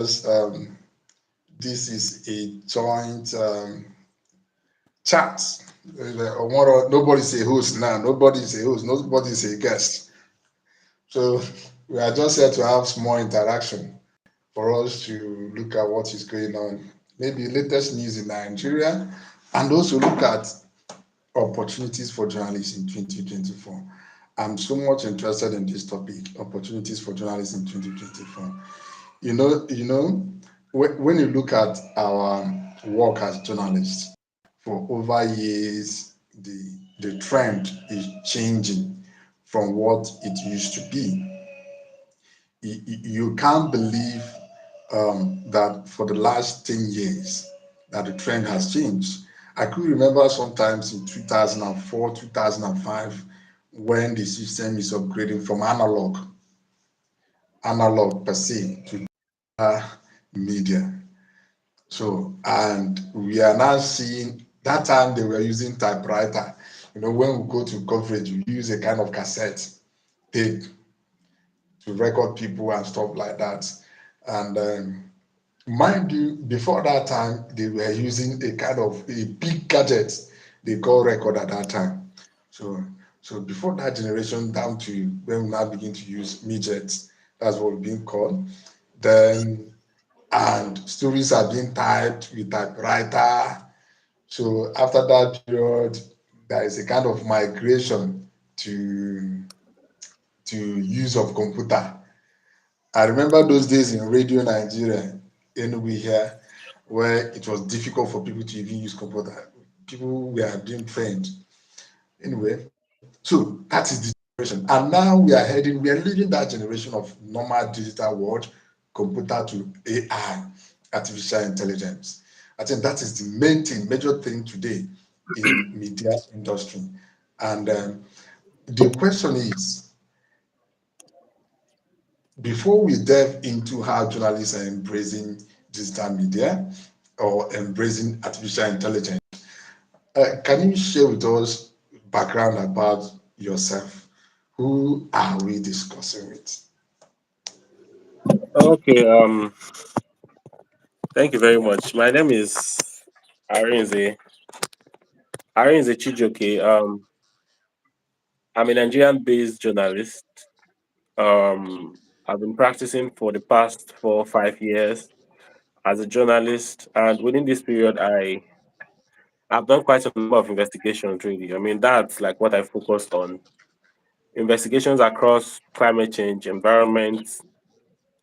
um, this is a joint chat. Nobody's a host now. Nobody's a host. Nobody's a guest. So we are just here to have small interaction for us to look at what is going on, maybe latest news in Nigeria, and also look at opportunities for journalists in 2024. I'm so much interested in this topic, opportunities for journalists in 2024. When you look at our work as journalists for over years, the trend is changing from what it used to be. You can't believe that for the last 10 years that the trend has changed. I could remember sometimes in 2004, 2005, when the system is upgrading from analog per se to media. So, and we are now seeing that time they were using typewriter. When we go to coverage, we use a kind of cassette tape to record people and stuff like that. And mind you, before that time, they were using a kind of a big gadget they call record at that time. So, so before that generation, down to when we now begin to use midgets, that's what we're being called. Then, and stories are being typed with typewriter. So after that period, there is a kind of migration to use of computer. I remember those days in Radio Nigeria, anywhere here, where it was difficult for people to even use computer. People were being trained. Anyway, so that is the generation. And now we are leaving that generation of normal digital world, computer to AI, artificial intelligence. I think that is the main thing, major thing today in media industry. And the question is, before we delve into how journalists are embracing digital media or embracing artificial intelligence, can you share with us background about yourself? Who are we discussing with? Okay, thank you very much. My name is Arinze. Arinze Chijoke. I'm a Nigerian-based journalist. I've been practicing for the past 4 or 5 years as a journalist, and within this period, I've done quite a number of investigations. Really, I mean that's like what I focused on: investigations across climate change, environment,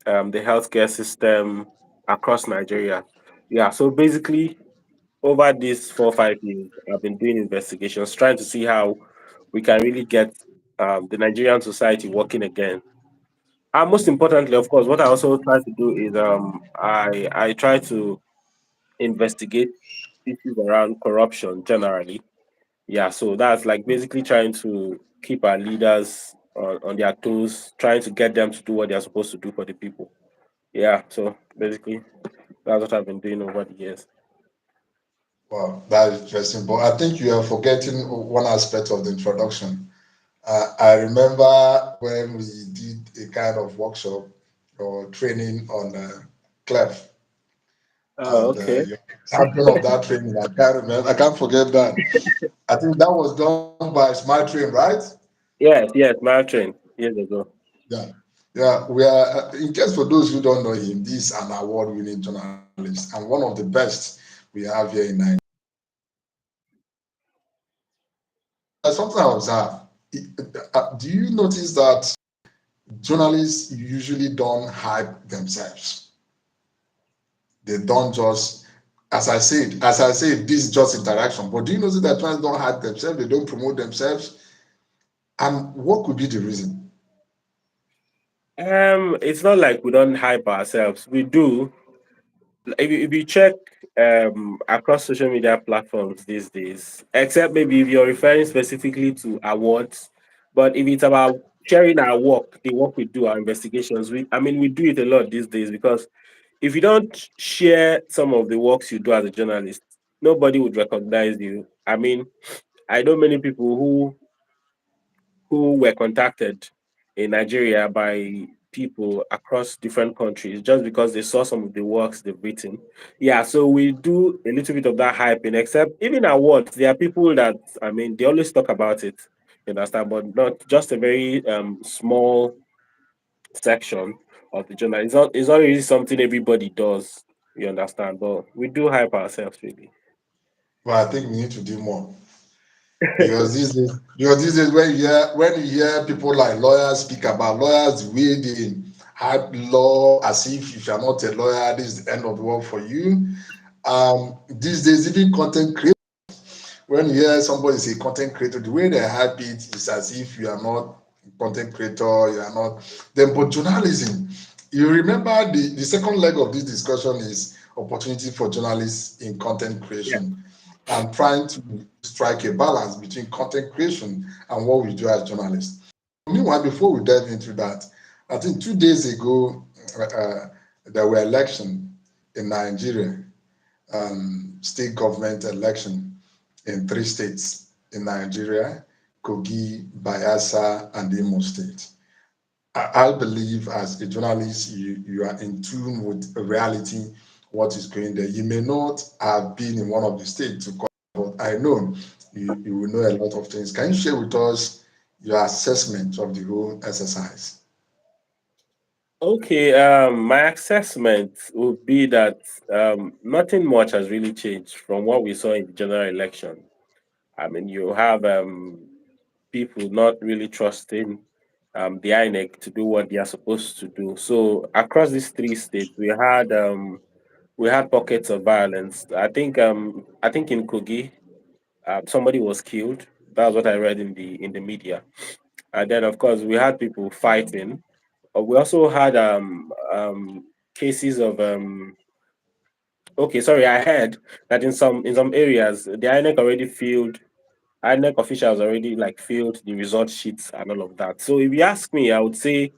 the healthcare system across Nigeria. Yeah, so basically over these 4 or 5 years, I've been doing investigations, trying to see how we can really get the Nigerian society working again. And most importantly, of course, what I also try to do is I try to investigate issues around corruption generally. Yeah, so that's like basically trying to keep our leaders on their toes, trying to get them to do what they're supposed to do for the people. Yeah, so basically that's what I've been doing over the years. Wow, that is interesting. But I think you are forgetting one aspect of the introduction. I remember when we did a kind of workshop or training on clef, and Okay. you're champion of that training. I can't remember. I can't forget that. I think that was done by Smart Train, right? Yes, yes, marathon years ago. Yeah, yeah. We are. In case for those who don't know him, this is an award-winning journalist and one of the best we have here in Nigeria. Something I observe. Do you notice that journalists usually don't hype themselves? They don't just, as I said, this is just interaction. But do you notice that journalists don't hype themselves? They don't promote themselves. And what could be the reason? It's not like we don't hype ourselves. We do. If you check across social media platforms these days, except maybe if you're referring specifically to awards, but if it's about sharing our work, the work we do, our investigations, we do it a lot these days because if you don't share some of the works you do as a journalist, nobody would recognize you. I know many people who were contacted in Nigeria by people across different countries just because they saw some of the works they've written. Yeah, so we do a little bit of that hyping, except even awards, there are people that, I mean, they always talk about it, you understand, but not just a very small section of the journal. It's not really something everybody does, you understand, but we do hype ourselves really. But I think we need to do more. Because these days when you hear people like lawyers speak about lawyers, the way they hype law as if you are not a lawyer, this is the end of the world for you. These days, even content creators, when you hear somebody say content creator, the way they hype it is as if you are not a content creator, you are not. Then, but journalism, you remember the second leg of this discussion is opportunity for journalists in content Yeah. creation and trying to strike a balance between content creation and what we do as journalists. Meanwhile, before we dive into that, I think 2 days ago, there were elections in Nigeria, state government election in 3 states in Nigeria: Kogi, Bayelsa, and Imo State. I believe as a journalist, you are in tune with reality, what is going there. You may not have been in one of the states to cover, but I know you will know a lot of things. Can you share with us your assessment of the whole exercise? Okay, my assessment would be that nothing much has really changed from what we saw in the general election. I mean, you have people not really trusting the INEC to do what they are supposed to do. So across these 3 states, we had pockets of violence. I think in Kogi, somebody was killed. That's what I read in the media. And then of course we had people fighting. We also had cases of okay, sorry, I heard that in some areas the INEC officials already like filled the result sheets and all of that. So if you ask me, I would say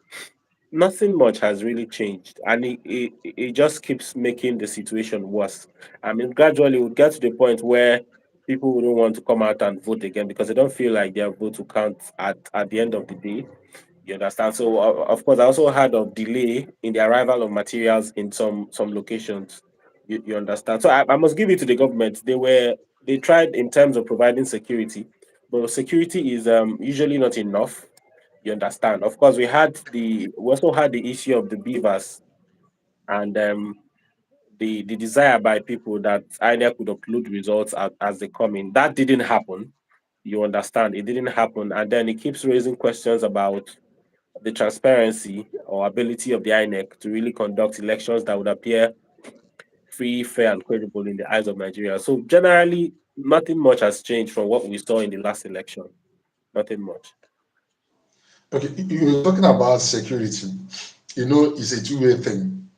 nothing much has really changed, and it just keeps making the situation worse. I mean, gradually we'll get to the point where people wouldn't want to come out and vote again because they don't feel like their vote will count at the end of the day. You understand? So of course, I also heard of delay in the arrival of materials in some locations. You understand? So I must give it to the government. They tried in terms of providing security, but security is usually not enough. You understand? Of course, we also had the issue of the beavers and the desire by people that either could upload results as they come in. That didn't happen. You understand? It didn't happen, and then it keeps raising questions about the transparency or ability of the INEC to really conduct elections that would appear free, fair, and credible in the eyes of Nigeria. So generally, nothing much has changed from what we saw in the last election. Nothing much. Okay, you're talking about security. It's a two-way thing.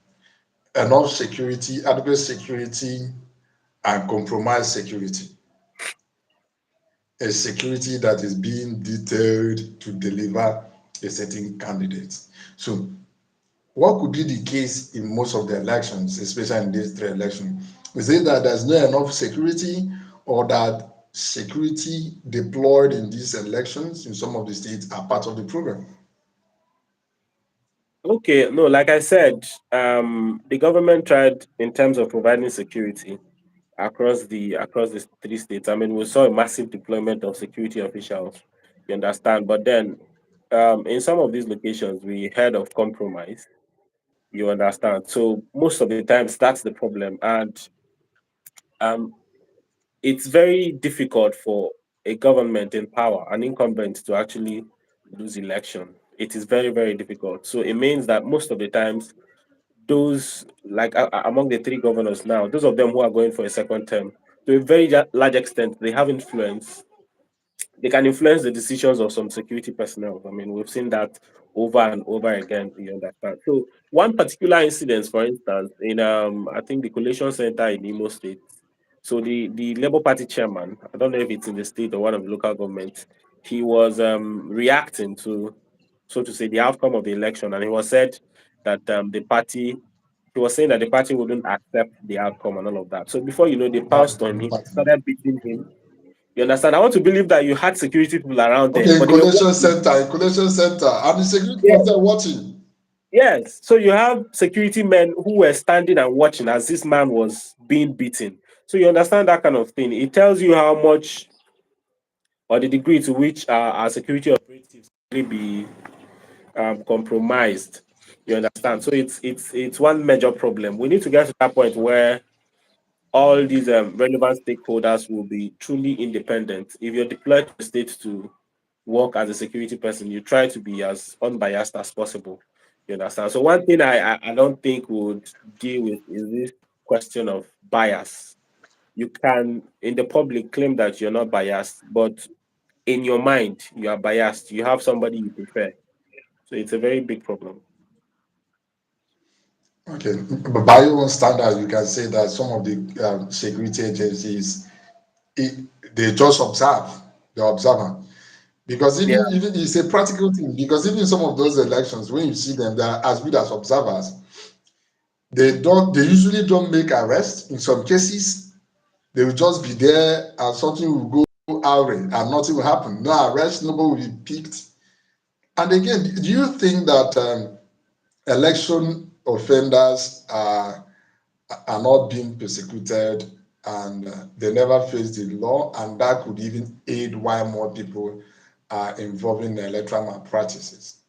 Enough security, adequate security, and compromised security. A security that is being detailed to deliver a certain candidate. So, what could be the case in most of the elections, especially in these three elections? Is it that there's not enough security, or that security deployed in these elections in some of the states are part of the program? Okay, no, like I said, the government tried in terms of providing security across the 3 states. I mean, we saw a massive deployment of security officials. You understand? But then, in some of these locations, we heard of compromise. You understand? So most of the times, that's the problem, and um, it's very difficult for a government in power, an incumbent, to actually lose election. It is very, very difficult. So it means that most of the times those like among the three governors now, those of them who are going for a second term, to a very large extent, they have influence. They can influence the decisions of some security personnel. I mean, we've seen that over and over again. You understand? So one particular incident, for instance, in I think the collation center in Imo State. So the Labour Party chairman, I don't know if it's in the state or one of the local governments, he was reacting to, so to say, the outcome of the election, and he was said that the party he was saying that the party wouldn't accept the outcome and all of that. So before you know, they Not pounced the on him, party. started beating him. You understand? I want to believe that you had security people around there, Okay, but they were in watching. collation center, and the security Yeah, was there watching. Yes. So you have security men who were standing and watching as this man was being beaten. So you understand that kind of thing. It tells you how much or the degree to which our security operatives really be compromised. You understand? So it's one major problem. We need to get to that point where all these relevant stakeholders will be truly independent. If you're deployed to the state to work as a security person, you try to be as unbiased as possible. You understand? So one thing I don't think would deal with is this question of bias. You can in the public claim that you're not biased, but in your mind you are biased. You have somebody you prefer. So it's a very big problem. Okay, but by your own standard, you can say that some of the security agencies, it, they just observe, they're observant. Because Yeah. even it's a practical thing. Because even some of those elections, when you see them, they're as good as observers. They usually don't make arrests. In some cases, they will just be there and something will go awry and nothing will happen. No arrest, nobody will be picked. And again, do you think that election offenders are not being persecuted and they never face the law, and that could even aid why more people are involved in electoral malpractices?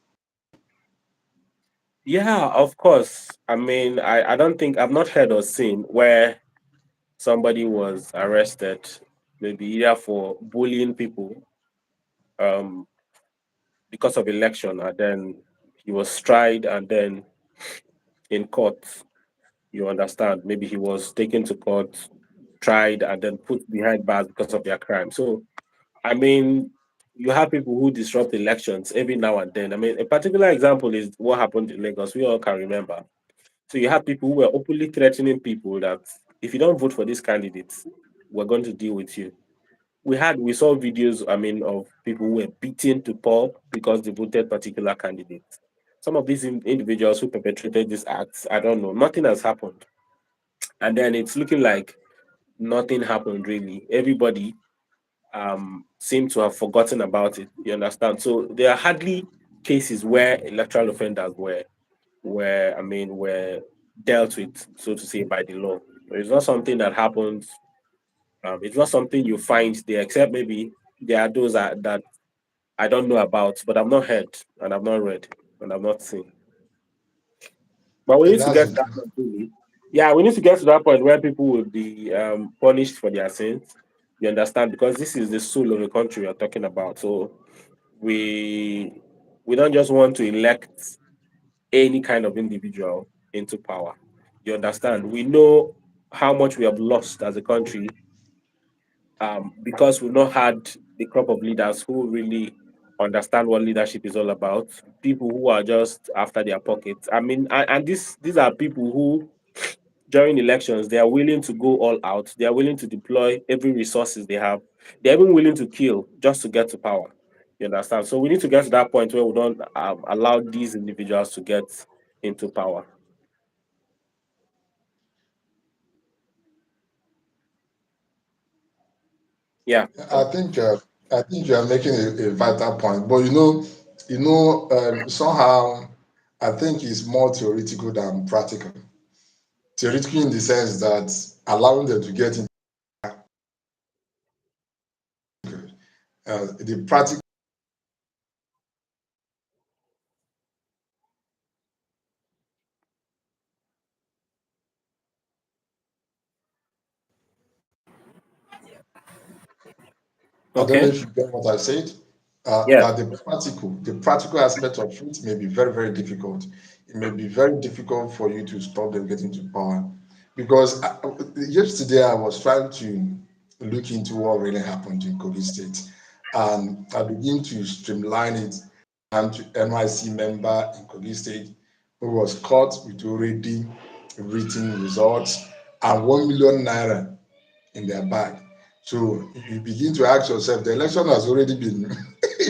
Yeah, of course. I mean, I don't think I've not heard or seen where somebody was arrested, maybe either for bullying people um, because of election, and then he was tried, and then in court, you understand, maybe he was taken to court, tried, and then put behind bars because of their crime. So, I mean, you have people who disrupt elections every now and then. I mean, a particular example is what happened in Lagos. We all can remember. So you have people who were openly threatening people that if you don't vote for this candidate, we're going to deal with you. We saw videos, I mean, of people who were beaten to pulp because they voted particular candidates. Some of these individuals who perpetrated these acts, I don't know, nothing has happened. And then it's looking like nothing happened really. Everybody seemed to have forgotten about it. You understand? So there are hardly cases where electoral offenders were dealt with, so to say, by the law. It's not something that happens. It's not something you find there, except maybe there are those that I don't know about, but I've not heard and I've not read and I've not seen. But we Okay, need to that's get to that point, really. Yeah, we need to get to that point where people will be punished for their sins. You understand? Because this is the soul of the country we're talking about. So we we don't just want to elect any kind of individual into power. You understand? We know how much we have lost as a country because we've not had the crop of leaders who really understand what leadership is all about. People who are just after their pockets. I mean, and these are people who during elections they are willing to go all out. They are willing to deploy every resources they have. They're even willing to kill just to get to power. You understand? So we need to get to that point where we don't allow these individuals to get into power. Yeah. I think you are making a vital point, but somehow I think it's more theoretical than practical. Theoretical in the sense that allowing them to get into the practical. I don't know Okay. if you get what I said. Yeah. That the practical aspect of it may be very, very difficult. It may be very difficult for you to stop them getting to power, because yesterday I was trying to look into what really happened in Kogi State, and I begin to streamline it and to NYC member in Kogi State who was caught with already written results and 1 million naira in their bag. So you begin to ask yourself, the election has already been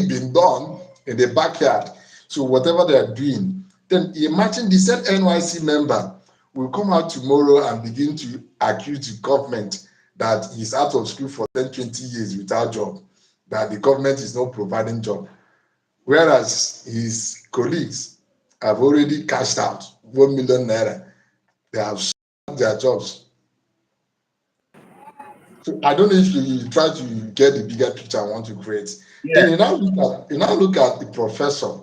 been done in the backyard. So whatever they are doing, then imagine the same NYC member will come out tomorrow and begin to accuse the government that he's out of school for 10, 20 years without job, that the government is not providing job, whereas his colleagues have already cashed out 1 million naira. They have sold their jobs. So I don't know if you try to get the bigger picture I want to create. Yeah. Then you now look at the professor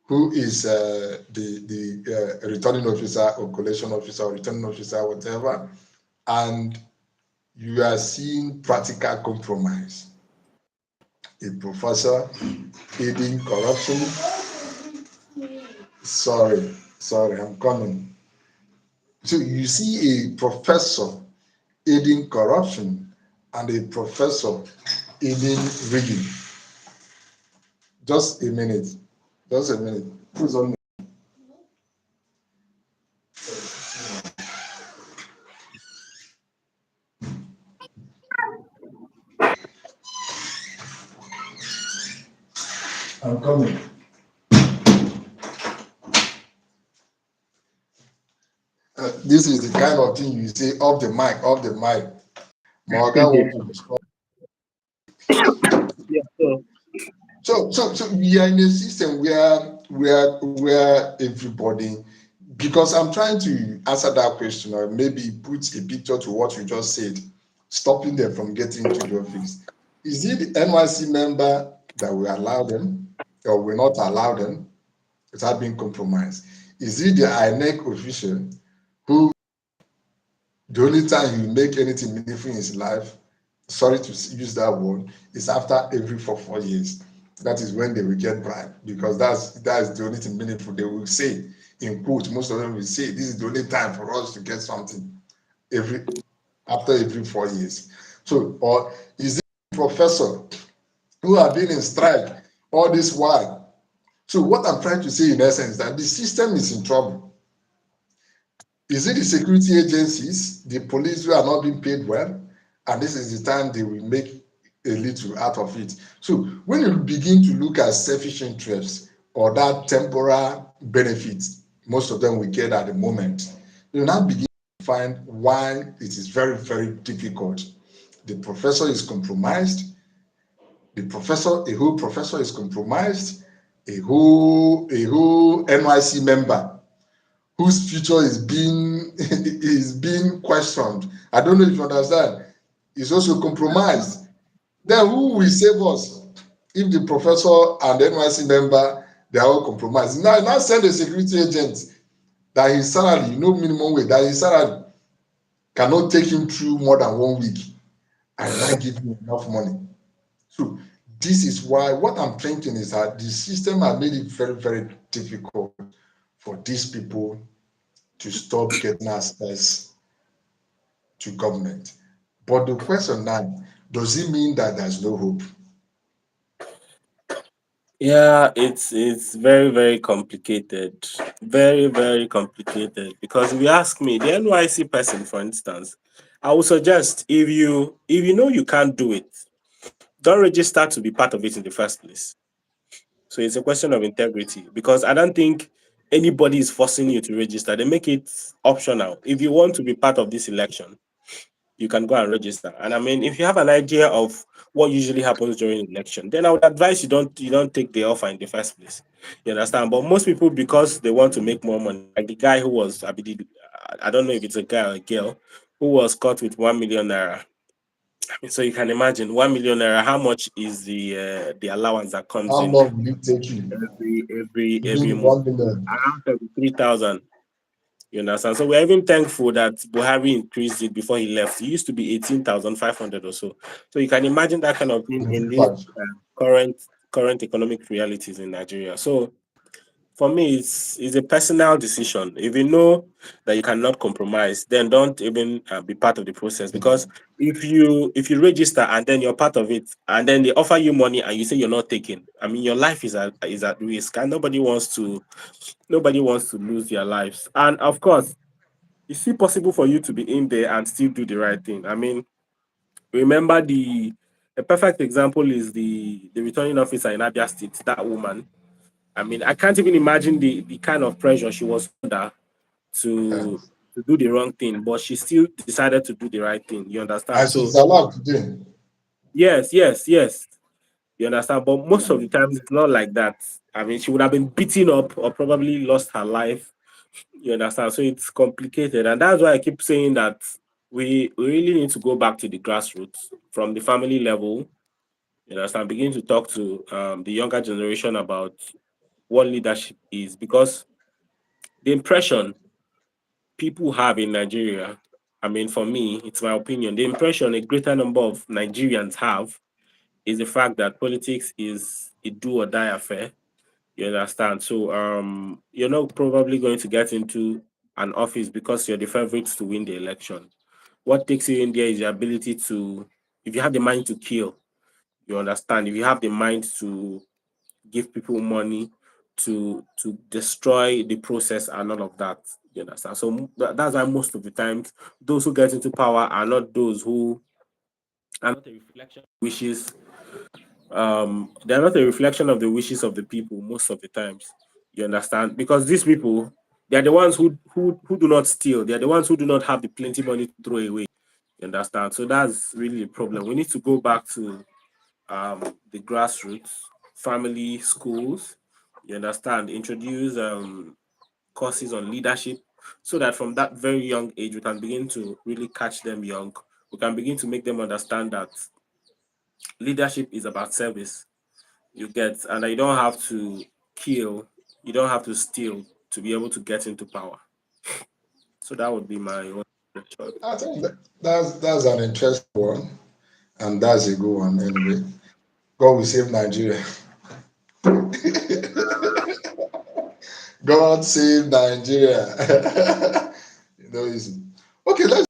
who is the returning officer or collation officer or returning officer, whatever, and you are seeing practical compromise. A professor aiding corruption. Sorry, I'm coming. So you see a professor aiding corruption and a professor aiding rigging. Just a minute. Just a minute. Who's on? I'm coming. This is the kind of thing you say off the mic, off the mic. Morgan want to respond. Yeah. So So we are in a system where everybody, because I'm trying to answer that question or maybe put a picture to what you just said, stopping them from getting into the office. Is it the NYC member that will allow them or will not allow them without being compromised? Is it the INEC official who the only time he will make anything meaningful in his life, sorry to use that word, is after every 4 years. That is when they will get bribed because that's the only thing meaningful. They will say, in quote, most of them will say, this is the only time for us to get something every after every 4 years. So, or is it professor who have been in strike all this while? So, what I'm trying to say in essence is that the system is in trouble. Is it the security agencies, the police who are not being paid well? And this is the time they will make a little out of it. So when you begin to look at selfish interests or that temporal benefit, most of them we get at the moment, you now begin to find why it is very, very difficult. The professor is compromised. A whole professor is compromised. A whole NYC member whose future is being questioned. I don't know if you understand. Is also compromised. Then who will save us if the professor and the NYC member they are all compromised? Now send a security agent that his salary, minimum wage, that his salary cannot take him through more than 1 week and not give him enough money. So this is why what I'm thinking is that the system has made it very, very difficult for these people to stop getting access to government. But the question now, does it mean that there's no hope? yeah, it's very very complicated, very very complicated. Because if you ask me, the NYC person, for instance, I would suggest if you know you can't do it, don't register to be part of it in the first place. So it's a question of integrity because I don't think anybody is forcing you to register. They make it optional. If you want to be part of this election, you can go and register. And I mean, if you have an idea of what usually happens during election, then I would advise you don't take the offer in the first place. You understand? But most people, because they want to make more money, like the guy who was I don't know if it's a guy or a girl who was caught with 1 million naira. So you can imagine 1 million naira. How much is the allowance that comes How in long will it take you? every Even month? 1 million. Around 33,000. You understand? So we're even thankful that Buhari increased it before he left. It used to be 18,500 or so. So you can imagine that kind of thing in these 25. current economic realities in Nigeria. So for me, it's a personal decision. If you know that you cannot compromise, then don't even be part of the process. Because if you register and then you're part of it, and then they offer you money and you say you're not taking, I mean your life is at risk, and nobody wants to lose their lives. And of course, it's still possible for you to be in there and still do the right thing. I mean, remember a perfect example is the returning officer in Abia State, that woman. I mean, I can't even imagine the kind of pressure she was under Yeah. to do the wrong thing, but she still decided to do the right thing. You understand? And So she's alive today. yes, yes, yes. You understand? But most of the times it's not like that. I mean, she would have been beaten up or probably lost her life. You understand? So it's complicated, and that's why I keep saying that we really need to go back to the grassroots from the family level. You understand? Begin to talk to the younger generation about what leadership is, because the impression people have in Nigeria, I mean, for me, it's my opinion, the impression a greater number of Nigerians have is the fact that politics is a do or die affair. You understand? So you're not probably going to get into an office because you're the favorite to win the election. What takes you in there is your ability to, if you have the mind to kill, you understand. If you have the mind to give people money, to destroy the process and all of that, you understand. So that's why most of the times those who get into power are not those who are not a reflection of wishes. They're not a reflection of the wishes of the people most of the times. You understand? Because these people, they're the ones who do not steal. They're the ones who do not have the plenty money to throw away. You understand? So that's really a problem. We need to go back to the grassroots, family, schools. You understand? Introduce courses on leadership, so that from that very young age we can begin to really catch them young. We can begin to make them understand that leadership is about service. You get, and you don't have to kill, you don't have to steal to be able to get into power. So that would be my own suggestion. I think that's an interesting one, and that's a good one anyway. God will save Nigeria. God save Nigeria. Easy. Okay, let's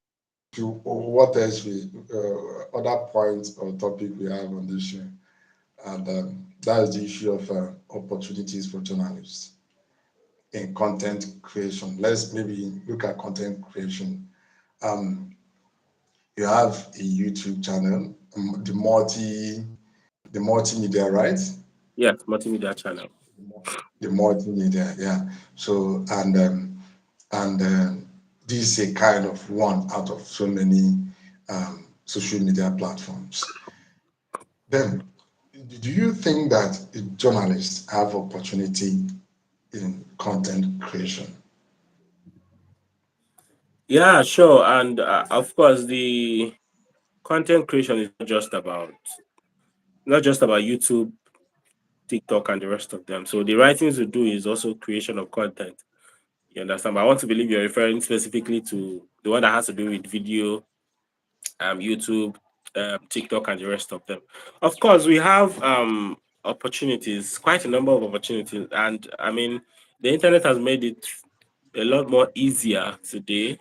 do what else we other points or topic we have on this show, and that is the issue of opportunities for journalists in content creation. Let's maybe look at content creation. Um, you have a YouTube channel, the multimedia, right? Yes, multimedia channel. The multimedia, yeah. So and this is a kind of one out of so many social media platforms. Then, do you think that journalists have opportunity in content creation? Yeah, sure. And of course, the content creation is not just about YouTube, TikTok, and the rest of them. So the right things to do is also creation of content. You understand? But I want to believe you're referring specifically to the one that has to do with video, YouTube, TikTok, and the rest of them. Of course, we have opportunities, quite a number of opportunities, and I mean, the internet has made it a lot more easier today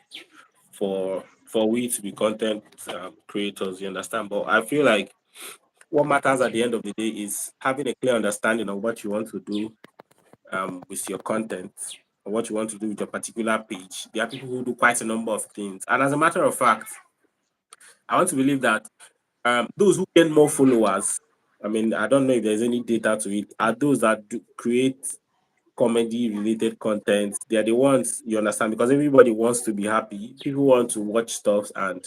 for we to be content creators. You understand? But I feel like what matters at the end of the day is having a clear understanding of what you want to do with your content, or what you want to do with your particular page. There are people who do quite a number of things, and as a matter of fact, I want to believe that those who gain more followers, I mean, I don't know if there's any data to it, are those that do create comedy related content. They are the ones, you understand, because everybody wants to be happy. People want to watch stuff and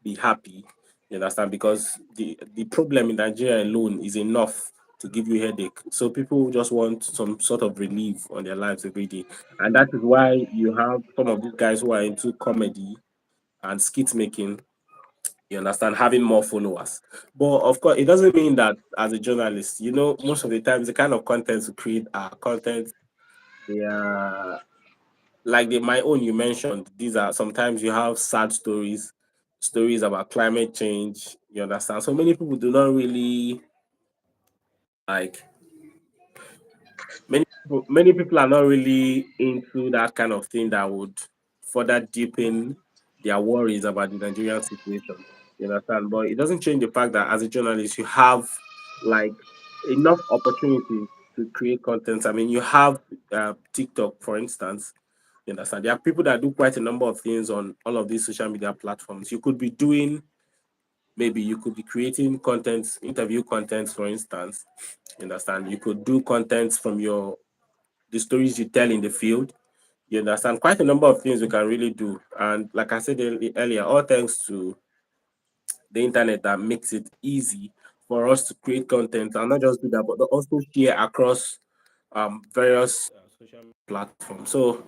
be happy. You understand? Because the problem in Nigeria alone is enough to give you headache. So people just want some sort of relief on their lives every day. And that is why you have some of these guys who are into comedy and skit making, you understand, having more followers. But of course, it doesn't mean that as a journalist, most of the times the kind of content to create are content, they are like my own you mentioned. These are, sometimes you have sad stories, stories about climate change, you understand. So like many people are not really into that kind of thing that would further deepen their worries about the Nigerian situation. You understand? But it doesn't change the fact that as a journalist, you have like enough opportunities to create content. I mean, you have TikTok, for instance. You understand? There are people that do quite a number of things on all of these social media platforms. Maybe you could be creating content, interview content, for instance. You understand? You could do content from the stories you tell in the field. You understand? Quite a number of things we can really do. And like I said earlier, all thanks to the internet that makes it easy for us to create content and not just do that, but also share across various social media platforms. So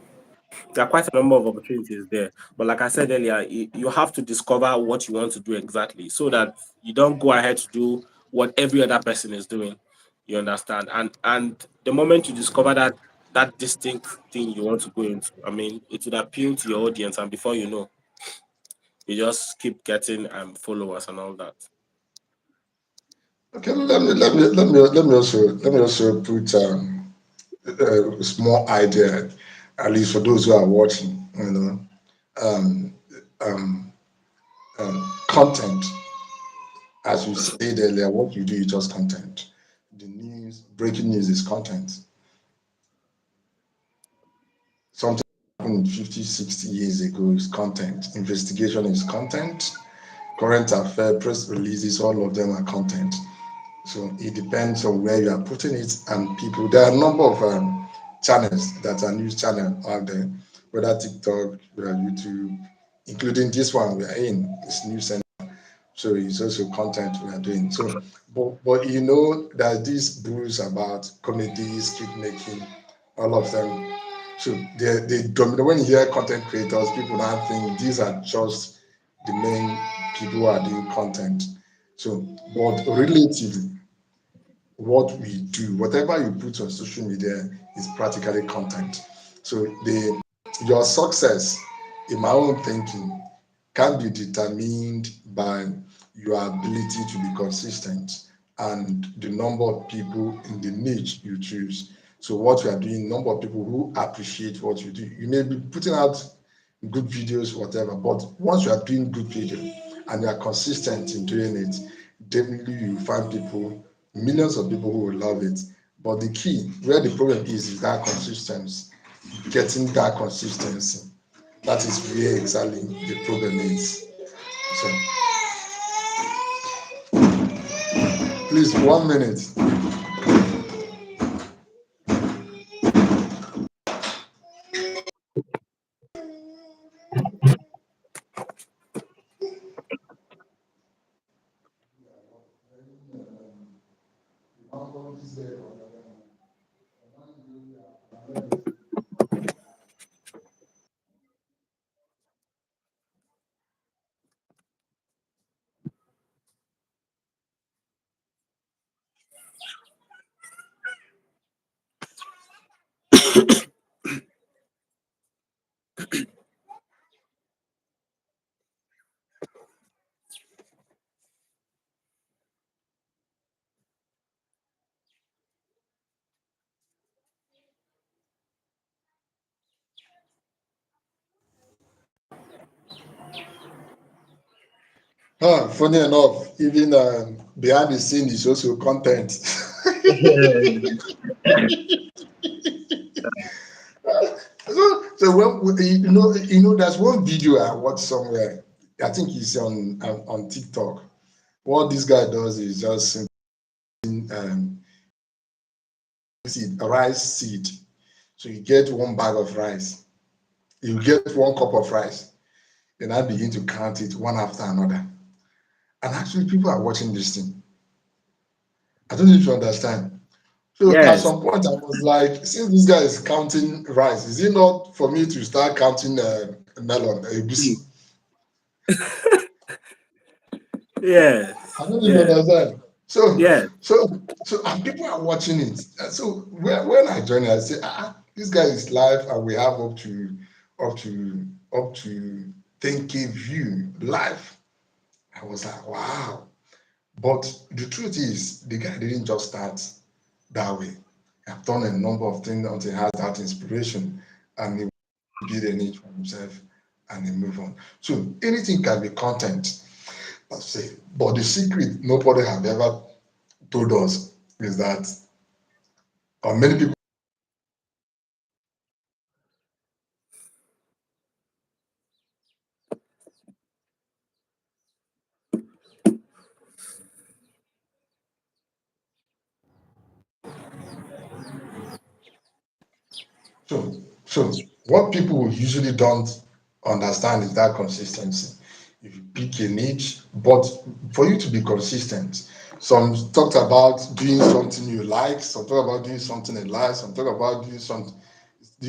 there are quite a number of opportunities there. But like I said earlier, you have to discover what you want to do exactly so that you don't go ahead to do what every other person is doing. You understand? And the moment you discover that distinct thing you want to go into, I mean, it would appeal to your audience, and before you know, you just keep getting followers and all that. Okay, let me also put a small idea, at least for those who are watching. Um, um, content, as we said earlier, what you do is just content. The news, breaking news is content. Something happened 50, 60 years ago is content. Investigation is content. Current affair, press releases, all of them are content. So it depends on where you are putting it and people. There are a number of channels that are news channel out there, whether TikTok, YouTube, including this one we are in, it's news center. So it's also content we are doing. So, but that these rules about comedy, street making, all of them. So they dominate. When you hear content creators, people now think these are just the main people who are doing content. So, but relatively, what we do, whatever you put on social media is practically content. So your success, in my own thinking, can be determined by your ability to be consistent and the number of people in the niche you choose. So what you are doing, number of people who appreciate what you do. You may be putting out good videos, whatever, but once you are doing good video and you are consistent in doing it, definitely you find people, millions of people who will love it. But the key, where the problem is that consistency, getting that consistency. That is where exactly the problem is. So please, 1 minute. Funny enough, even behind the scene is also content. So there's one video I watched somewhere. I think it's on TikTok. What this guy does is just rice seed. So you get one bag of rice, you get 1 cup of rice, then I begin to count it one after another. And actually, people are watching this thing. I don't know if you understand. So at Yes. some point, I was like, since this guy is counting rice, is it not for me to start counting melon, Mm. egusi? I Yes. don't even Yes. understand. So, Yes. and people are watching it. And so when I joined, I say, this guy is live, and we have up to 10K view live. I was like, wow. But the truth is, the guy didn't just start that way. I've done a number of things until he has that inspiration, and he build a niche for himself, and he move on. So anything can be content, let's say. But the secret nobody have ever told us is that, or many people. So what people usually don't understand is that consistency. If you pick a niche, but for you to be consistent, Some talked about doing something you like, some talk about doing something you like, some talk about doing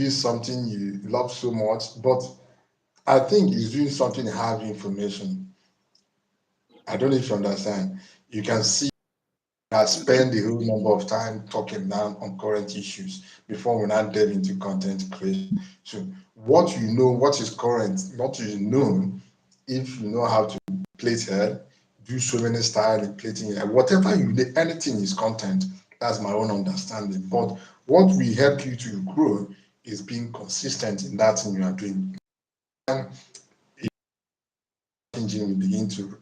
something you love so much. But I think it's doing something you have information. I don't know if you understand. You can see I spend a whole number of time talking down on current issues before we now delve into content creation. So what you know, what is current, what you know, if you know how to plait hair, do so many style in plaiting hair, whatever you need, anything is content. That's my own understanding. But what will help you to grow is being consistent in that thing you are doing. And engine will begin to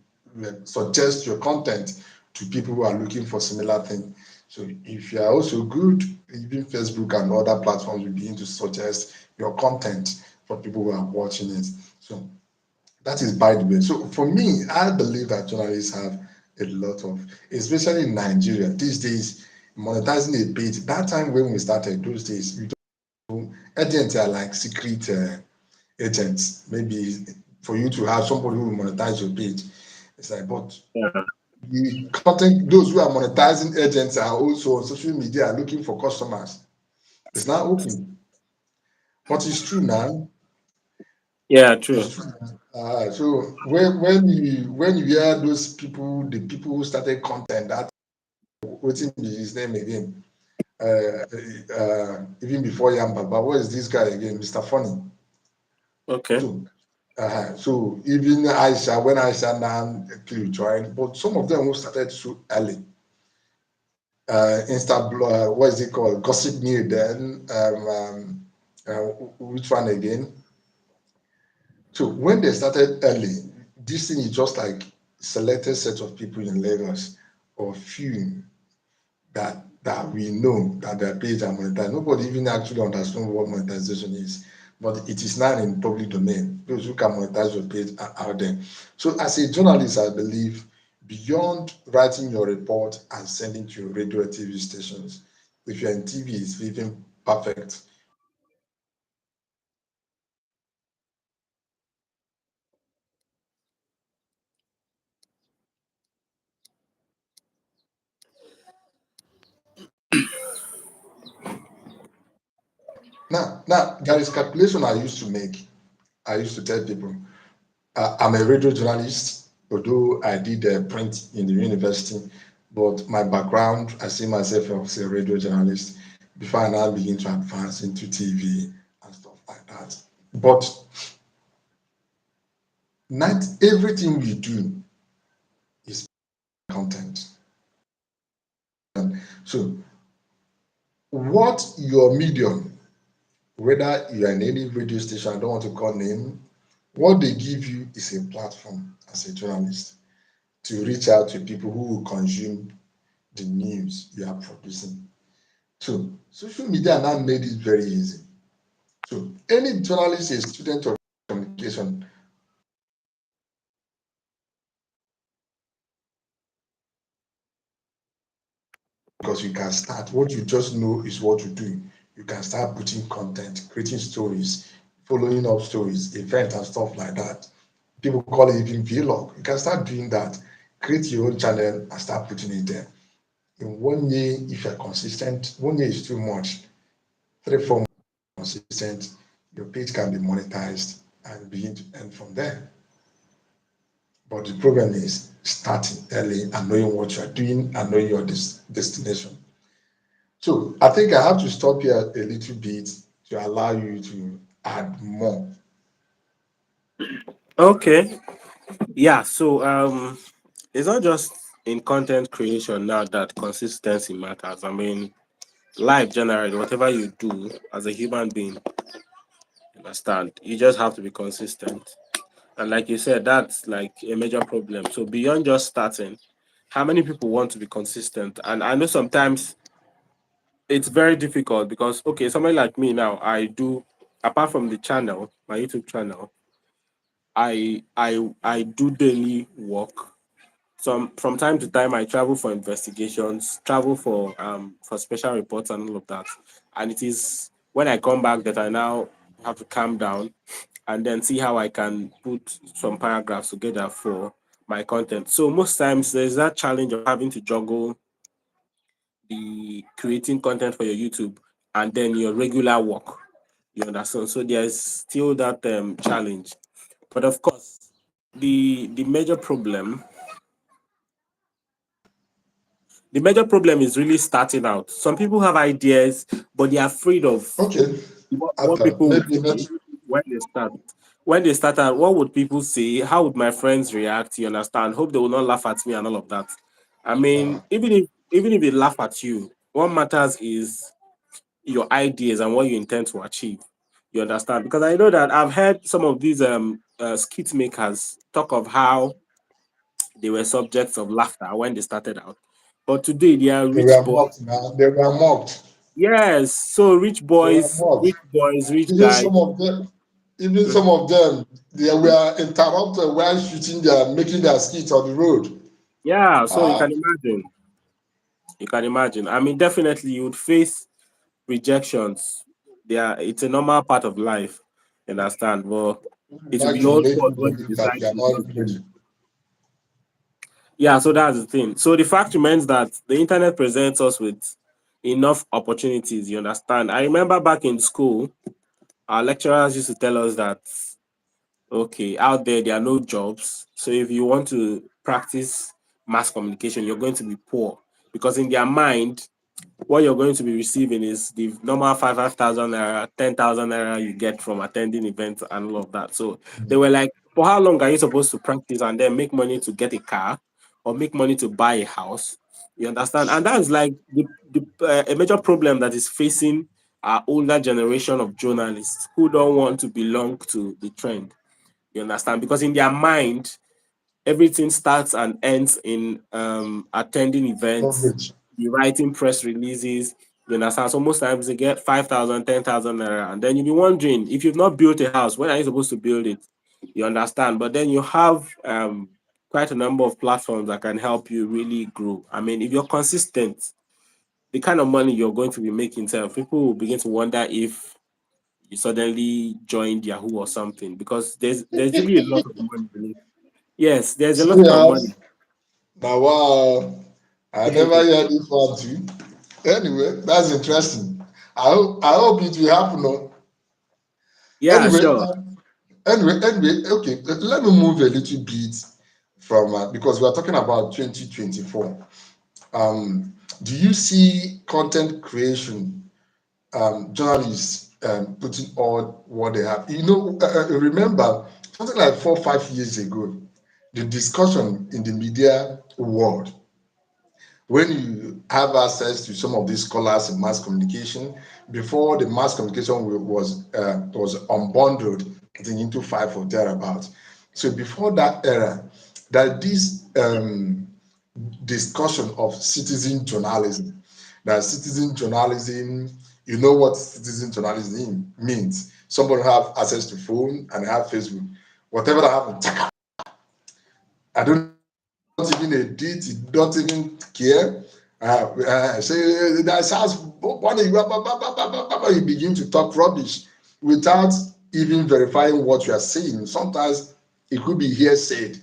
suggest your content to people who are looking for similar things. So if you are also good, even Facebook and other platforms will begin to suggest your content for people who are watching it. So that is by the way. So for me, I believe that journalists have a lot of, especially in Nigeria these days, monetizing a page. That time when we started, those days, you don't, agents are like secret agents. Maybe for you to have somebody who will monetize your page. It's like, but Yeah. the content, those who are monetizing agents are also on social media looking for customers. It's not open, but it's true now. Yeah, true. It's true. So when you hear those people, the people who started content, that waiting be his name again. Even before Yamba, but what is this guy again, Mr. Funny? Okay. So so even Aisha, when Aisha now joined, but some of them who started so early. What is it called? Gossip New. Then uh, which one again? So when they started early, this thing is just like selected set of people in Lagos or few that we know that their page are monetized. Nobody even actually understands what monetization is, but it is now in public domain. Those who can monetize your page are out there. So as a journalist, I believe beyond writing your report and sending to your radio or TV stations, if you're in TV, it's even perfect. Now there is calculation I used to make. I used to tell people, I'm a radio journalist, although I did print in the university, but my background, I see myself as a radio journalist before I now begin to advance into TV and stuff like that. But not everything we do is content. So, what your medium, whether you are in any radio station, I don't want to call name, what they give you is a platform as a journalist to reach out to people who will consume the news you are producing. So social media now made it very easy. So any journalist, a student of communication, because you can start. What you just know is what you do. You can start putting content, creating stories, following up stories, events and stuff like that. People call it even vlog. You can start doing that. Create your own channel and start putting it there. In 1 year, if you're consistent, 1 year is too much. 3, 4 months consistent, your page can be monetized and begin to earn from there. But the problem is starting early and knowing what you're doing and knowing your destination. So I think I have to stop here a little bit to allow you to add more. Okay. Yeah. So it's not just in content creation now that consistency matters. I mean, life generally, whatever you do as a human being, understand, you just have to be consistent. And like you said, that's like a major problem. So beyond just starting, how many people want to be consistent? And I know sometimes it's very difficult because okay, somebody like me now, I do apart from the channel, my YouTube channel, I do daily work. Some from time to time I travel for investigations, travel for special reports and all of that. And it is when I come back that I now have to calm down and then see how I can put some paragraphs together for my content. So most times there's that challenge of having to juggle the creating content for your YouTube and then your regular work. You understand? So there's still that challenge. But of course, the major problem, the major problem is really starting out. Some people have ideas, but they're afraid of Okay, what people will maybe say not. when they start. When they start out, what would people say? How would my friends react? You understand? Hope they will not laugh at me and all of that. I mean, Uh, even if they laugh at you, what matters is your ideas and what you intend to achieve. You understand? Because I know that I've heard some of these skit makers talk of how they were subjects of laughter when they started out. But today they are they rich were boys. mocked now. They were mocked. Yes, so They were mocked. rich boys, rich Even guys. some of them, even Mhm. some of them, they were interrupted while shooting their making their skits on the road. Yeah, so you Ah, can imagine. You can imagine. I mean, definitely you would face rejections. It's a normal part of life. You understand? But people it will like be to all make God you when you believe that decide you are to not continue. ready. Yeah, so that's the thing. So the fact remains that the internet presents us with enough opportunities. You understand? I remember back in school, our lecturers used to tell us that okay, out there are no jobs. So if you want to practice mass communication, you're going to be poor because in their mind, what you're going to be receiving is the normal 5,000 naira, 10,000 naira you get from attending events and all of that. So they were like, for how long are you supposed to practice and then make money to get a car or make money to buy a house? You understand? And that's like a major problem that is facing our older generation of journalists who don't want to belong to the trend. You understand? Because in their mind, everything starts and ends in attending events, Coverage. be writing press releases. You understand? So most times they get 5,000, 10,000 naira. And then you'll be wondering if you've not built a house, when are you supposed to build it? You understand? But then you have quite a number of platforms that can help you really grow. I mean, if you're consistent, the kind of money you're going to be making, so people will begin to wonder if you suddenly joined Yahoo or something because there's really a lot of money. Yes, there's a lot of money. Serious? Now, wow. I never heard this one too. Anyway, that's interesting. I hope it will happen. Oh. Yeah, Anyway, sure. anyway, okay. Let me move a little bit from because we are talking about 2024. Do you see content creation, journalists putting all what they have? Remember something like 4 or 5 years ago, the discussion in the media world when you have access to some of these scholars in mass communication, before the mass communication was unbundled, I think into five or thereabouts. So before that era, that this discussion of citizen journalism, that citizen journalism, you know what citizen journalism means. Somebody have access to phone and have Facebook, whatever that happens, I don't not even edit, he don't even care. Say that sounds funny. You begin to talk rubbish without even verifying what you are saying. Sometimes it could be hearsay.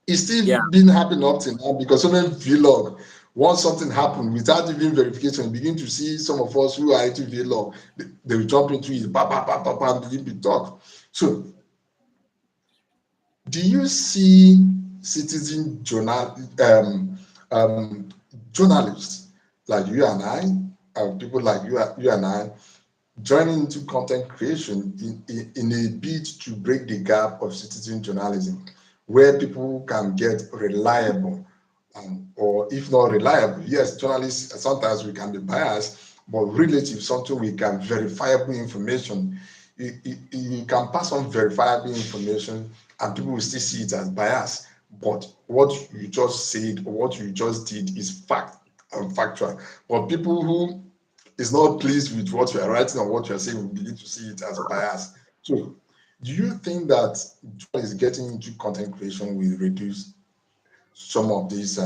It's still Yeah, been happening up till now because so many vlog. Once something happened without even verification, you begin to see some of us who are into vlog, they will jump into it, and begin to talk. So do you see citizen journalists like you and I, people like you and I, joining into content creation in a bid to break the gap of citizen journalism, where people can get reliable, or if not reliable, yes, journalists sometimes we can be biased, but relative something we can verifiable information. You can pass on verifiable information, and people will still see it as bias. But what you just said or what you just did is fact and factual. But people who is not pleased with what you are writing or what you are saying, we begin to see it as bias. So, do you think that is getting into content creation will reduce some of this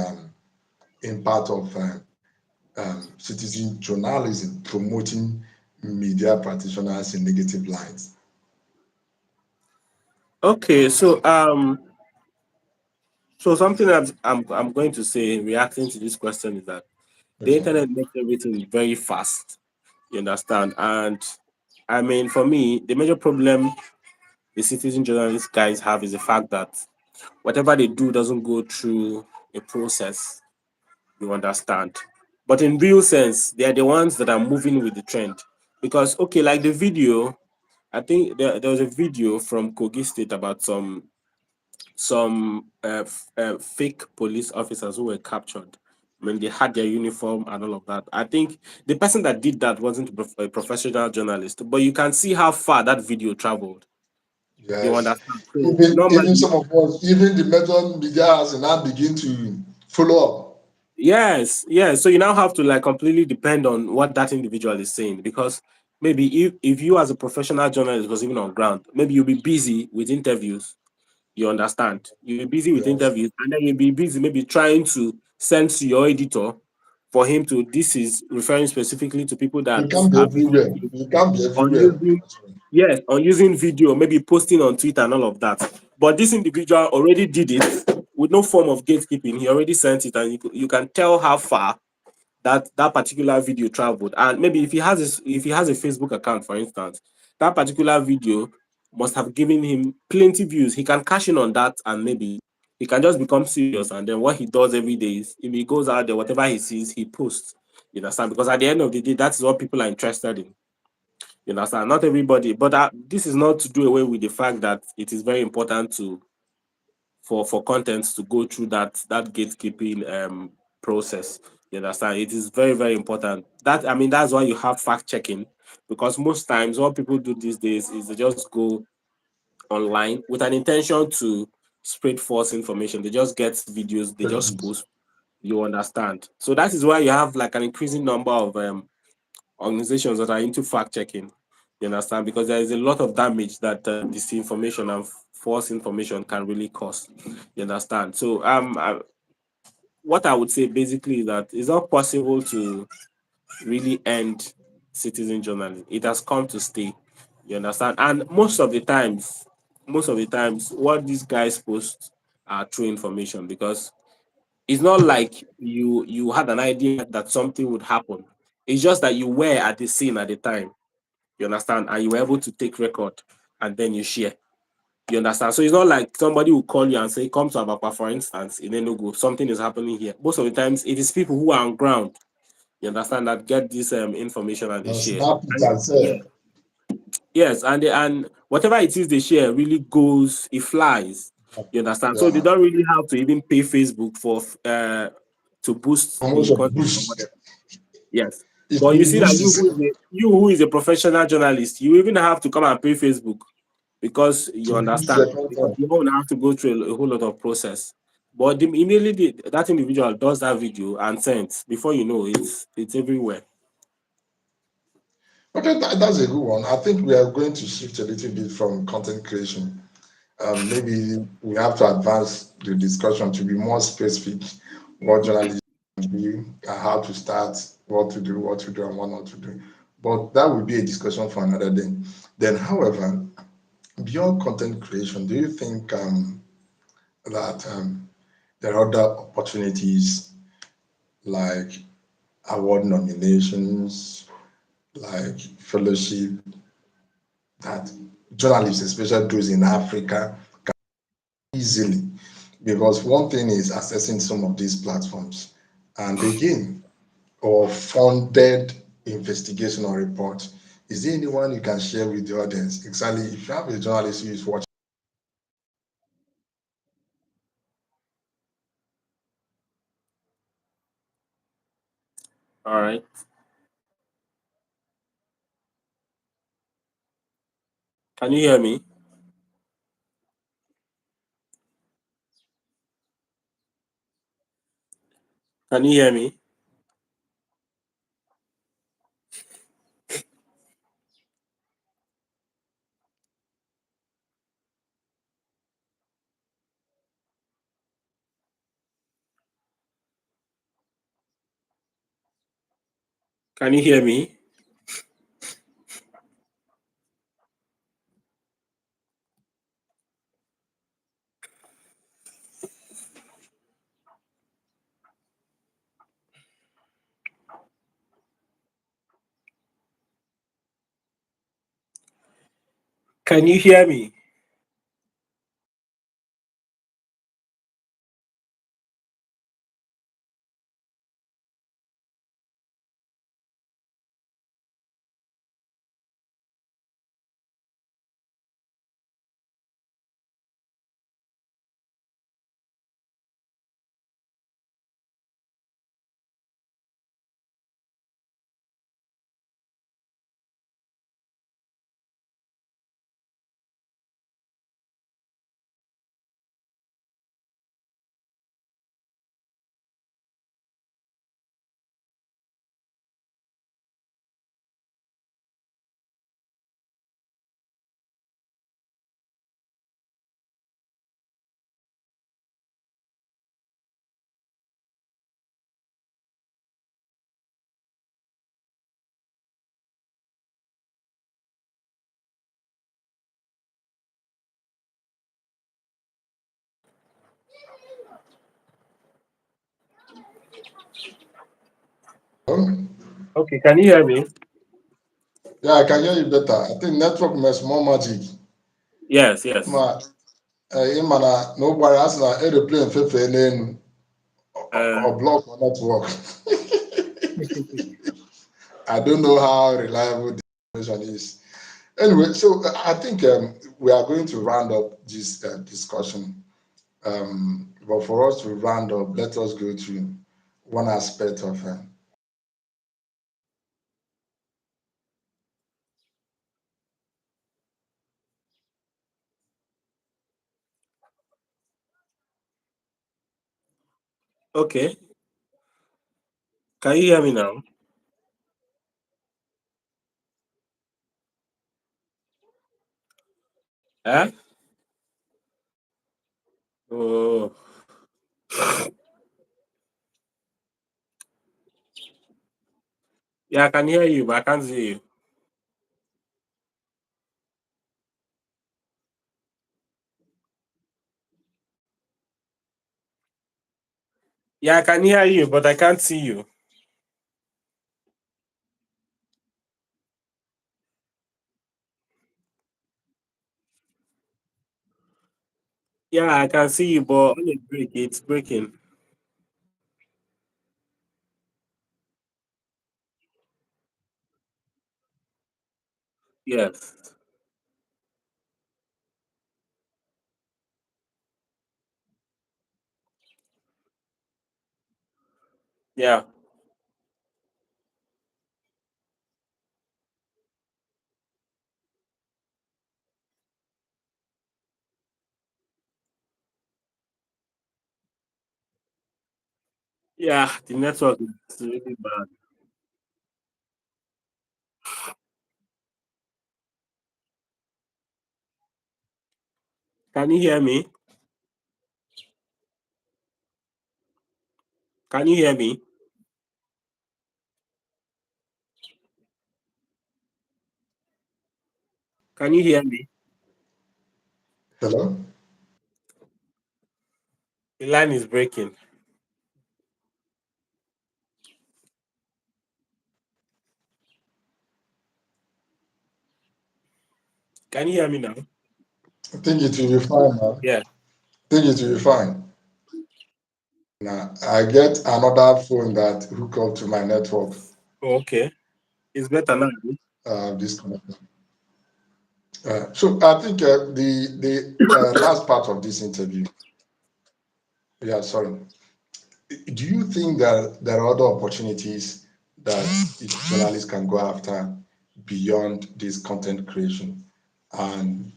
impact of citizen journalism promoting media practitioners in negative lights? okay. So So something that I'm going to say, reacting to this question, is that the Okay. internet makes everything very fast. You understand? And I mean, for me, the major problem the citizen journalist guys have is the fact that whatever they do doesn't go through a process. You understand? But in real sense, they are the ones that are moving with the trend. Because okay, like the video, I think there was a video from Kogi State about some fake police officers who were captured when they had their uniform and all of that. I think the person that did that wasn't a professional journalist, but you can see how far that video traveled. You Yes. understand? So Even normally, some of us, even the major media has now begin to follow up. yes, yes. So you now have to like completely depend on what that individual is saying, because maybe if you as a professional journalist was even on ground, maybe you'll be busy with interviews. You understand? You'll be busy with Yes. interviews, and then you'll be busy maybe trying to send to your editor for him to. This is referring specifically to people You that can't be are busy everywhere. You can't be on everywhere. using, yes, on using video, maybe posting on Twitter and all of that. But this individual already did it with no form of gatekeeping. He already sent it, and you can tell how far that particular video traveled. And maybe if he has a Facebook account, for instance, that particular video must have given him plenty views. He can cash in on that, and maybe he can just become serious. And then what he does every day is, if he goes out there, whatever he sees, he posts. You understand? Because at the end of the day, that is what people are interested in. You understand? Not everybody, but this is not to do away with the fact that it is very important to for content to go through that gatekeeping process. You understand? It is very, very important. That, I mean, that's why you have fact checking, because most times what people do these days is they just go online with an intention to spread false information. They just get videos, they just post. You understand? So that is why you have like an increasing number of organizations that are into fact checking. You understand? Because there is a lot of damage that disinformation and false information can really cause. You understand? So what I would say basically is that it's not possible to really end citizen journalism. It has come to stay. You understand? And most of the times, what these guys post are true information, because it's not like you had an idea that something would happen. It's just that you were at the scene at the time. You understand? And you were able to take record and then you share. You understand? So it's not like somebody will call you and say, come to Abapa, for instance, in Enugu, something is happening here. Most of the times, it is people who are on ground, you understand, that get this information and they And share. snap it And and yeah, say, yes, and whatever it is they share really goes, it flies. You understand? So they yeah, don't really have to even pay Facebook for to boost the promotion content or boost. whatever. Yes. It But you will see that boost itself. you who is a professional journalist, you even have to come and pay Facebook, because To you boost understand, your because content. you don't have to go through a whole lot of process. But immediately that individual does that video and sends, before you know, it's everywhere. Okay, that's a good one. I think we are going to shift a little bit from content creation. Maybe we have to advance the discussion to be more specific, what journalism do, how to start, what to do, and what not to do. But that would be a discussion for another day. Then, however, beyond content creation, do you think that there are other opportunities like award nominations, like fellowship that journalists, especially those in Africa, easily? Because one thing is accessing some of these platforms, and again, or funded investigation or report. Is there anyone you can share with the audience? Exactly, if you have a journalist who is watching. All right. Can you hear me? Can you hear me? Can you hear me? Can you hear me? Oh, Okay, can you hear me? yeah, I can hear you better. I think network makes more magic. Yes, yes. Ma, ịma na n'ụgbara a sị na aeroplane fefee n'elu Uh, or block or network. I don't know how reliable the information is. Anyway, so I think we are going to round up this discussion. But for us to round up, let us go to one aspect of okay. Can you hear me now? Eh? Oh, yeah, I can hear you, but I can't see you. Yeah, I can hear you, but I can't see you. Yeah, I can see you, but on a break, it's breaking. Yes. Yeah. Yeah, the network is really bad. Can you hear me? Can you hear me? Can you hear me? hello. The line is breaking. Can you hear me now? I think it will be fine now. Yeah. I think it will be fine. Now I get another phone that hook up to my network. Oh, okay. It's better now. Disconnected. So I think the last part of this interview. Yeah, sorry. Do you think that there are other opportunities that journalists can go after beyond this content creation? And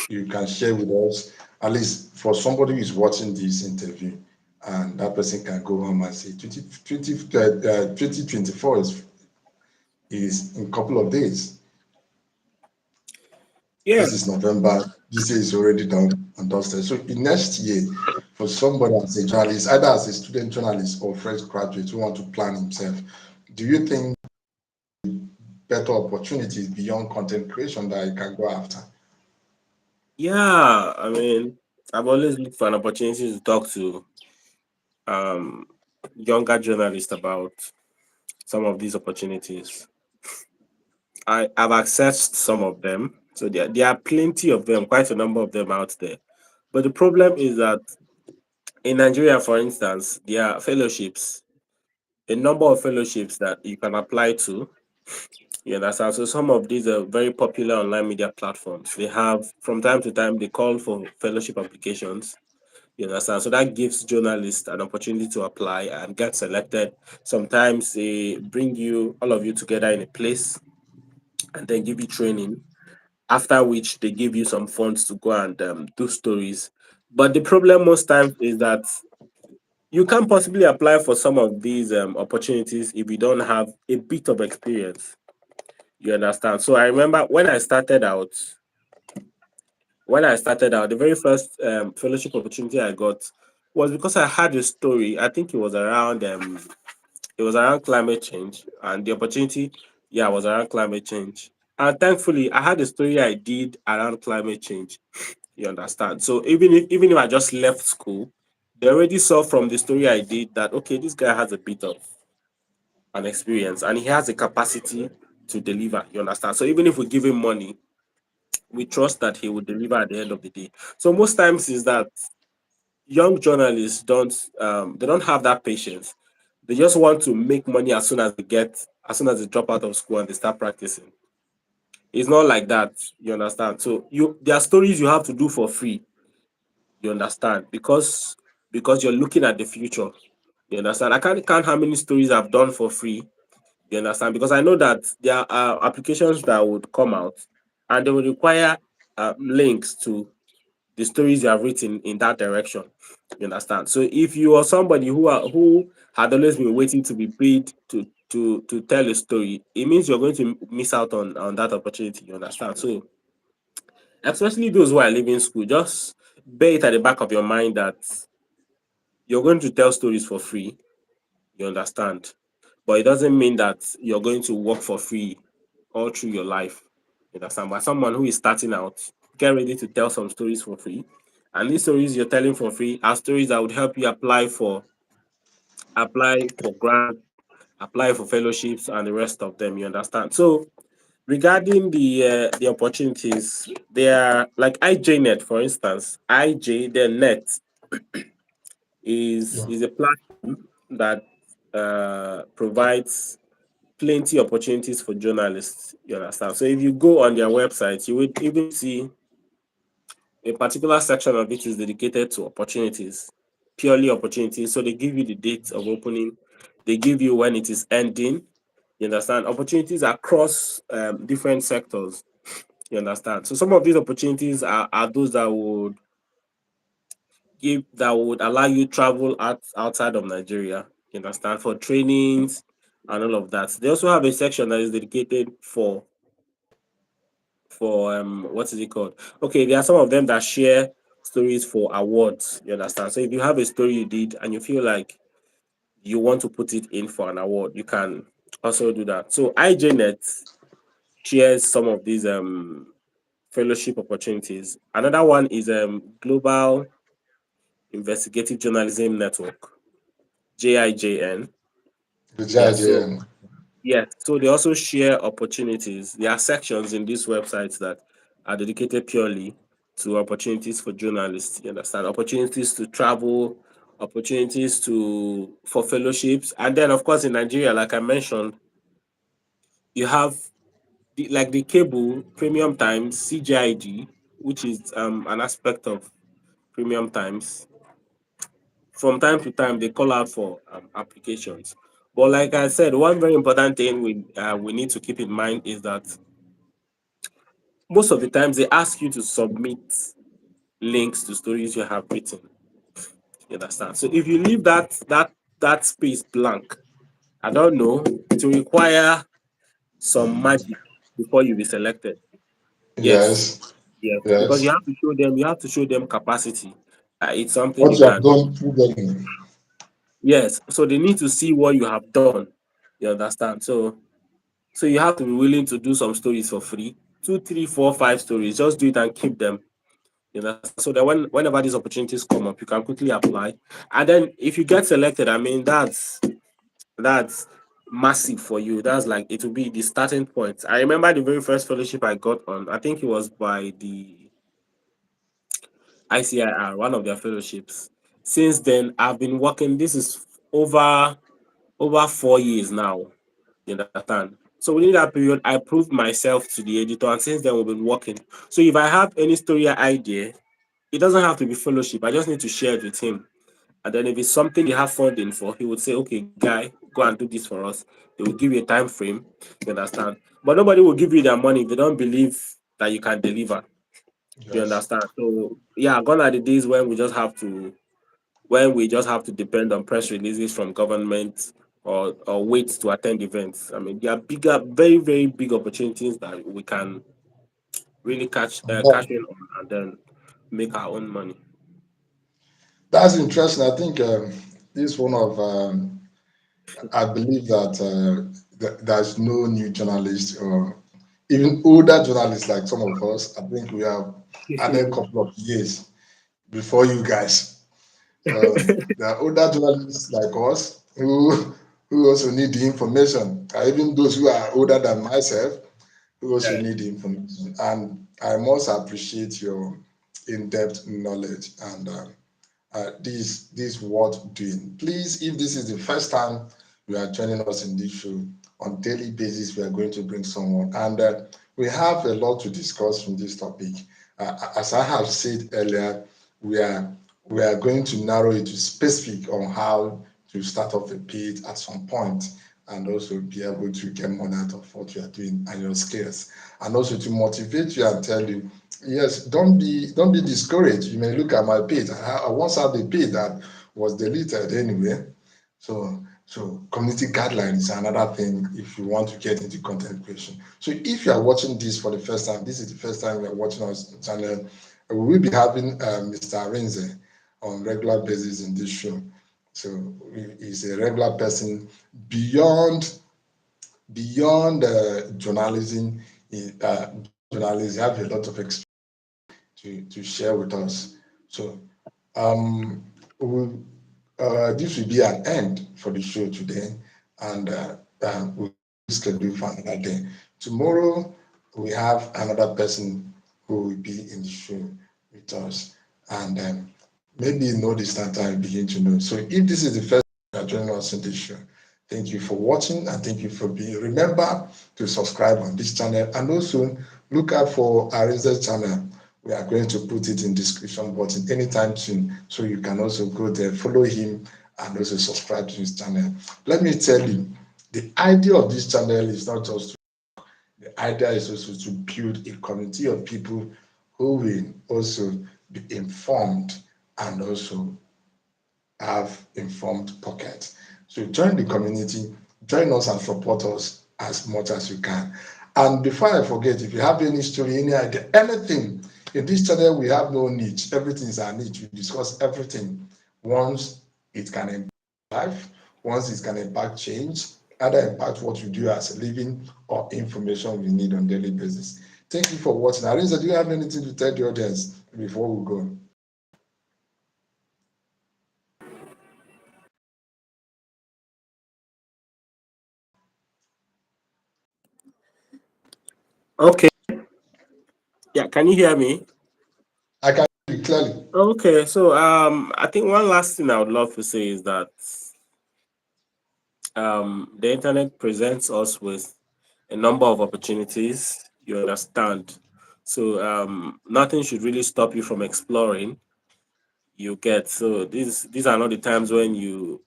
you can share with us, at least for somebody who is watching this interview, and that person can go home and say 2024 is in a couple of days. Yeah. This is November. This year is already done and dusted. So in next year, for somebody as a journalist, either as a student journalist or fresh graduate who want to plan himself, do you think better opportunities beyond content creation that he can go after? Yeah. I mean, I've always looked for an opportunity to talk to um younger journalists about some of these opportunities. I've accessed some of them. So there are plenty of them, quite a number of them out there. But the problem is that in Nigeria, for instance, there are fellowships, a number of fellowships that you can apply to. You understand? So some of these are very popular online media platforms. They have from time to time they call for fellowship applications. You understand? So that gives journalists an opportunity to apply and get selected. Sometimes they bring you all of you together in a place and then give you training. After which they give you some funds to go and do stories. But the problem most times is that you can't possibly apply for some of these opportunities if you don't have a bit of experience. You understand? So I remember when I started out, the very first fellowship opportunity I got was because I had a story. I think it was around climate change, and the opportunity, yeah, was around climate change. And thankfully, I had a story I did around climate change. You understand? So even if I just left school, they already saw from the story I did that okay, this guy has a bit of an experience and he has the capacity to deliver. You understand? So even if we give him money, we trust that he will deliver at the end of the day. So most times is that young journalists don't have that patience. They just want to make money as soon as they drop out of school and they start practicing. It's not like that. You understand? So there are stories you have to do for free. You understand? Because you're looking at the future. You understand? I can't count how many stories I've done for free. You understand? Because I know that there are applications that would come out and they will require links to the stories you have written in that direction. You understand? So if you are somebody who had always been waiting to be paid to tell a story, it means you're going to miss out on that opportunity. You understand? So especially those who are leaving school, just bear it at the back of your mind that you're going to tell stories for free. You understand? But it doesn't mean that you're going to work for free all through your life. You understand? But someone who is starting out, get ready to tell some stories for free. And these stories you're telling for free are stories that would help you apply for grant, apply for fellowships, and the rest of them. You understand? So regarding the opportunities, they are like IJNet, for instance. IJ the net is Yeah. is a platform that provides plenty opportunities for journalists. You understand? So if you go on their website, you would even see a particular section of it is dedicated to opportunities, purely opportunities. So they give you the date of opening, they give you when it is ending. You understand? Opportunities across different sectors. You understand? So some of these opportunities are those that would allow you travel outside of Nigeria. You understand? For trainings and all of that. They also have a section that is dedicated for what is it called? Okay, there are some of them that share stories for awards. You understand? So if you have a story you did and you feel like you want to put it in for an award, you can also do that. So IJNet shares some of these fellowship opportunities. Another one is Global Investigative Journalism Network, GIJN. The Yes, so JIJN. yes, so they also share opportunities. There are sections in these websites that are dedicated purely to opportunities for journalists. You understand? Opportunities to travel, opportunities to for fellowships, and then of course in Nigeria, like I mentioned, you have the cable Premium Times (CGIG), which is an aspect of Premium Times. From time to time, they call out for applications. But like I said, one very important thing we need to keep in mind is that most of the times they ask you to submit links to stories you have written. You understand? So if you leave that space blank, I don't know, it will require some magic before you be selected. Yes, Yes. yes, because Yes. you have to show them capacity. It's something What you you have can. done through them. Yes, so they need to see what you have done. You understand? So you have to be willing to do some stories for free. Two, three, four, five stories. Just do it and keep them. You understand? So that whenever these opportunities come up, you can quickly apply. And then if you get selected, I mean that's massive for you. That's like it will be the starting point. I remember the very first fellowship I got on. I think it was by the ICIR, one of their fellowships. Since then, I've been working. This is over 4 years now. You understand? So within that period, I proved myself to the editor, and since then we've been working. So if I have any story or idea, it doesn't have to be fellowship. I just need to share it with him. And then if it's something you have funding for, he would say, okay, guy, go and do this for us. They will give you a time frame. You understand? But nobody will give you their money if they don't believe that you can deliver. You Yes. understand? So yeah, gone are the days when we just have to depend on press releases from government or wait to attend events. I mean, there are bigger, very, very big opportunities that we can really cash But in on and then make our own money. that's interesting. I think this one of I believe that there's no new journalist or even older journalists like some of us. I think we have added a couple of years before you guys. So there are older journalists like us who also need the information. Even those who are older than myself who also Yeah. need the information. And I must appreciate your in-depth knowledge and this worth doing. Please, if this is the first time you are joining us in this show, on daily basis, we are going to bring someone, and we have a lot to discuss from this topic. As I have said earlier, we are we are going to narrow it to specific on how to start off a page at some point and also be able to get money out of what you are doing and your skills, and also to motivate you and tell you, yes, don't be discouraged. You may look at my page. I once had a page that was deleted anyway. So community guidelines is another thing if you want to get into content creation. So if you are watching this for the first time, this is the first time you are watching our channel, we will be having Mr. Arinze on regular basis in this show. So he's a regular person beyond journalism. Beyond journalism, he have a lot of experience to share with us. So um, we'll, this will be an end for the show today, and we'll schedule for another day. Tomorrow we have another person who will be in the show with us, and maybe you know this that I begin to know. So if this is the first time you are joining us in this show, thank you for watching and thank you for being. Remember to subscribe on this channel and also look out for Ariza's channel. We are going to put it in description button anytime soon, so you can also go there, follow him, and also subscribe to his channel. Let me tell you, the idea of this channel is not just to, the idea is also to build a community of people who will also be informed and also have informed pockets. So join the community, join us and support us as much as you can. And before I forget, if you have any story, any idea, anything, in this channel we have no niche. Everything is our niche. We discuss everything. Once it can impact life, once it can impact change, either impact what you do as a living or information we need on daily basis. Thank you for watching. Arinza, do you have anything to tell the audience before we go? Okay. Yeah. Can you hear me? I can hear you clearly. Okay. So I think one last thing I would love to say is that the internet presents us with a number of opportunities. You understand? So nothing should really stop you from exploring. You get so these are not the times when you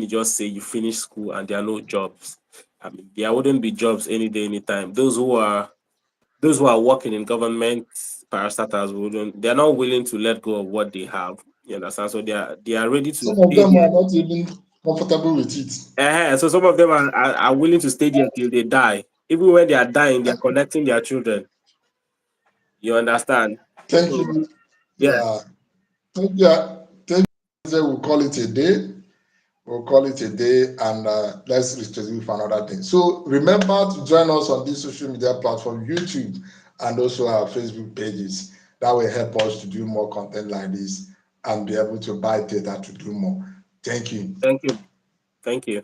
just say you finish school and there are no jobs. I mean, there wouldn't be jobs any day, anytime. Those who are working in government parastatals wouldn't. They're not willing to let go of what they have. You understand? So they are ready to Some of stay them there. are not even comfortable with it. So some of them are willing to stay there till they die. Even when they are dying, they are connecting their children. You understand? Thank So you. yeah, Yeah. Yeah. Thank you. We'll call it a day. We'll call it a day and let's reschedule for another day. So remember to join us on this social media platform, YouTube, and also our Facebook pages. That will help us to do more content like this and be able to buy data to do more. Thank you. thank you, thank you.